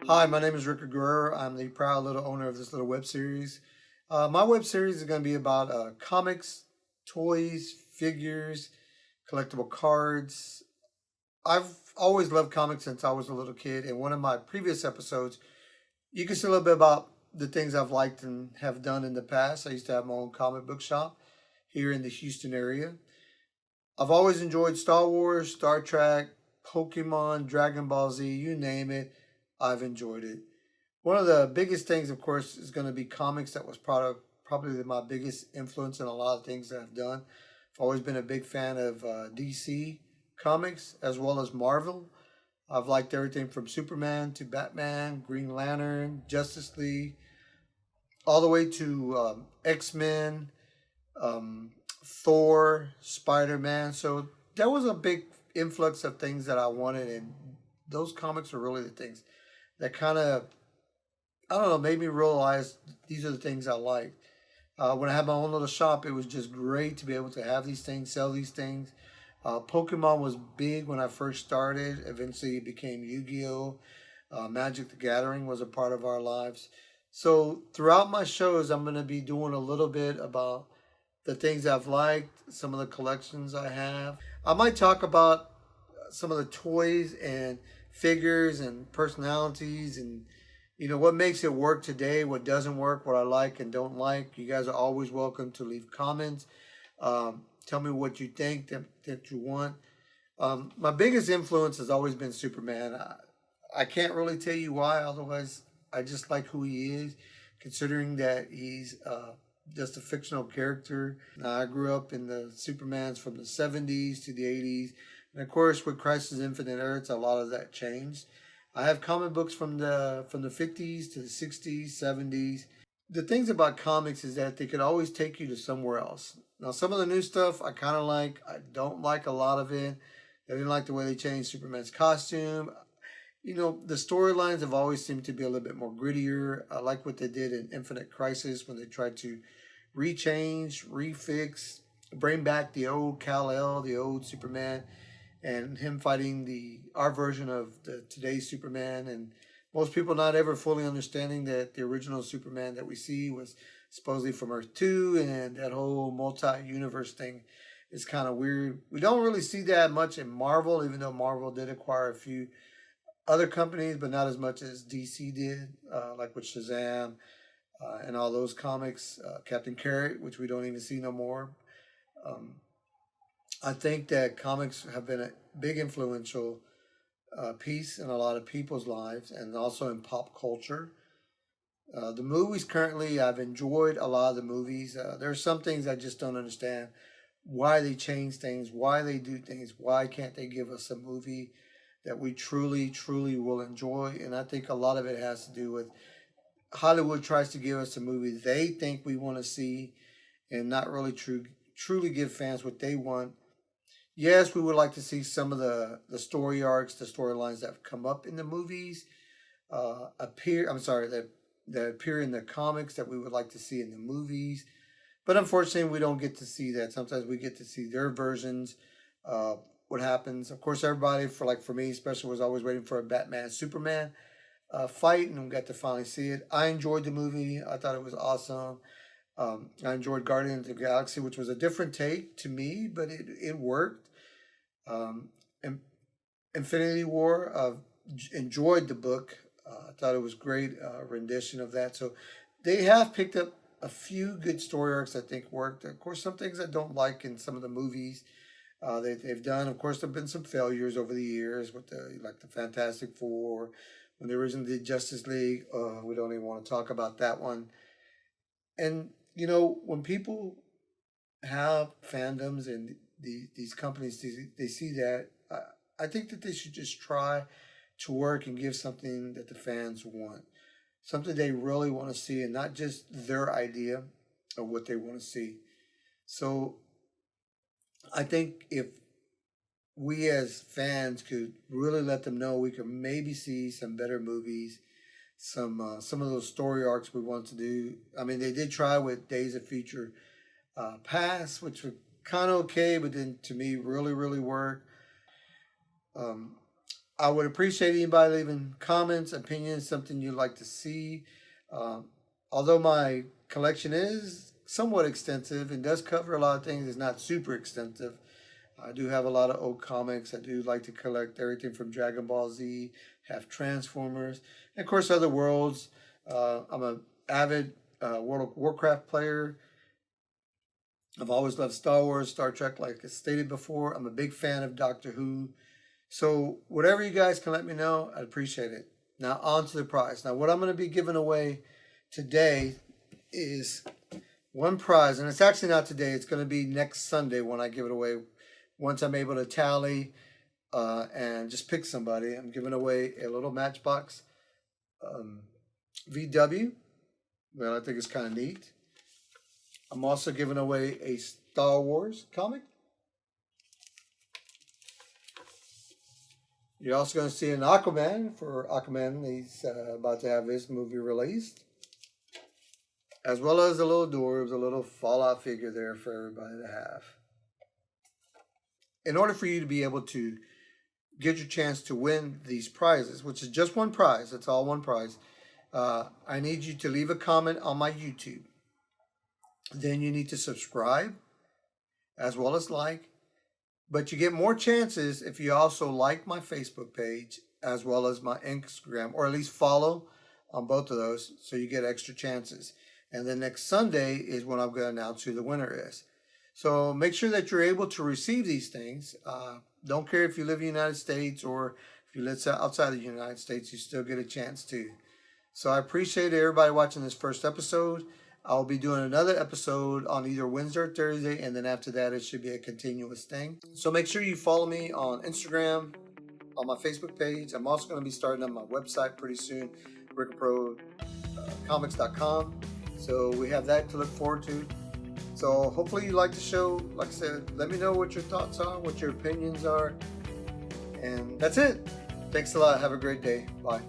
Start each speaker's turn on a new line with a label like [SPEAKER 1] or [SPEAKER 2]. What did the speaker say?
[SPEAKER 1] Hi, my name is Rickerpro. I'm the proud little owner of this little web series. My web series is going to be about comics, toys, figures, collectible cards. I've always loved comics since I was a little kid. In one of my previous episodes, you can see a little bit about the things I've liked and have done in the past. I used to have my own comic book shop here in the Houston area. I've always enjoyed Star Wars, Star Trek, Pokemon, Dragon Ball Z, you name it. I've enjoyed it. One of the biggest things, of course, is going to be comics. That was probably my biggest influence in a lot of things that I've done. I've always been a big fan of DC comics as well as Marvel. I've liked everything from Superman to Batman, Green Lantern, Justice League, all the way to X-Men, um, Thor, Spider-Man. So there was a big influx of things that I wanted, and those comics are really the things that kind of, I don't know, made me realize these are the things I like. When I had my own little shop, it was just great to be able to have these things, sell these things. Pokemon was big when I first started. Eventually, it became Yu-Gi-Oh! Magic the Gathering was a part of our lives. So throughout my shows, I'm going to be doing a little bit about the things I've liked, some of the collections I have. I might talk about some of the toys and figures and personalities and what makes it work today, what doesn't work, what I like and don't like. You guys are always welcome to leave comments. Tell me what you think, that you want. My biggest influence has always been Superman. I can't really tell you why, otherwise I just like who he is, considering that he's just a fictional character. I grew up in the Supermans from the 70s to the 80s. And of course, with Crisis Infinite Earths, a lot of that changed. I have comic books from the 50s to the 60s, 70s. The things about comics is that they could always take you to somewhere else. Now, some of the new stuff I kind of like. I don't like a lot of it. I didn't like the way they changed Superman's costume. The storylines have always seemed to be a little bit more grittier. I like what they did in Infinite Crisis when they tried to rechange, refix, bring back the old Kal-El, the old Superman, and him fighting our version of today's Superman, and most people not ever fully understanding that the original Superman that we see was supposedly from Earth 2, and that whole multi-universe thing is kind of weird. We don't really see that much in Marvel, even though Marvel did acquire a few other companies, but not as much as DC did, like with Shazam and all those comics, Captain Carrot, which we don't even see no more. Um, I think that comics have been a big influential piece in a lot of people's lives and also in pop culture. The movies currently, I've enjoyed a lot of the movies. There are some things I just don't understand why they change things, why they do things, why can't they give us a movie that we truly, truly will enjoy. And I think a lot of it has to do with Hollywood tries to give us a movie they think we want to see and not really truly give fans what they want. Yes, we would like to see some of the story arcs, the storylines that have come up in the movies appear. I'm sorry, that appear in the comics that we would like to see in the movies. But unfortunately, we don't get to see that. Sometimes we get to see their versions. What happens? Of course, everybody for me, especially, was always waiting for a Batman Superman fight, and we got to finally see it. I enjoyed the movie. I thought it was awesome. I enjoyed Guardians of the Galaxy, which was a different take to me, but it worked. Um, Infinity War, enjoyed the book. I thought it was great rendition of that. So they have picked up a few good story arcs I think worked. Of course, some things I don't like in some of the movies they've done. Of course, there've been some failures over the years with the Fantastic Four. When they originally did Justice League, we don't even want to talk about that one. And when people have fandoms and these companies, they see that, I think that they should just try to work and give something that the fans want, something they really want to see, and not just their idea of what they want to see. So I think if we as fans could really let them know, we could maybe see some better movies, some of those story arcs we want to do. I mean, they did try with Days of Future Past, which were kind of okay, but then to me really really worked. Um, I would appreciate anybody leaving comments, opinions, something you'd like to see. Although my collection is somewhat extensive and does cover a lot of things, it's not super extensive. I do have a lot of old comics. I do like to collect everything from Dragon Ball Z, have Transformers, and of course other worlds. I'm an avid World of Warcraft player. I've always loved Star Wars, Star Trek, like I stated before. I'm a big fan of Doctor Who. So whatever you guys can let me know, I'd appreciate it. Now on to the prize. Now what I'm going to be giving away today is one prize, and it's actually not today. It's going to be next Sunday when I give it away. Once I'm able to tally and just pick somebody, I'm giving away a little Matchbox VW. Well, I think it's kind of neat. I'm also giving away a Star Wars comic. You're also going to see an Aquaman for Aquaman. He's about to have his movie released. As well as the little dwarves, a little Fallout figure there for everybody to have. In order for you to be able to get your chance to win these prizes, which is just one prize, it's all one prize, I need you to leave a comment on my YouTube. Then you need to subscribe as well as like. But you get more chances if you also like my Facebook page as well as my Instagram, or at least follow on both of those, so you get extra chances. And then next Sunday is when I'm going to announce who the winner is. So make sure that you're able to receive these things. Don't care if you live in the United States or if you live outside of the United States, you still get a chance to. So I appreciate everybody watching this first episode. I'll be doing another episode on either Wednesday or Thursday, and then after that, it should be a continuous thing. So make sure you follow me on Instagram, on my Facebook page. I'm also going to be starting on my website pretty soon, Rickerprocomics.com. So we have that to look forward to. So hopefully you like the show. Like I said, let me know what your thoughts are, what your opinions are. And that's it. Thanks a lot. Have a great day. Bye.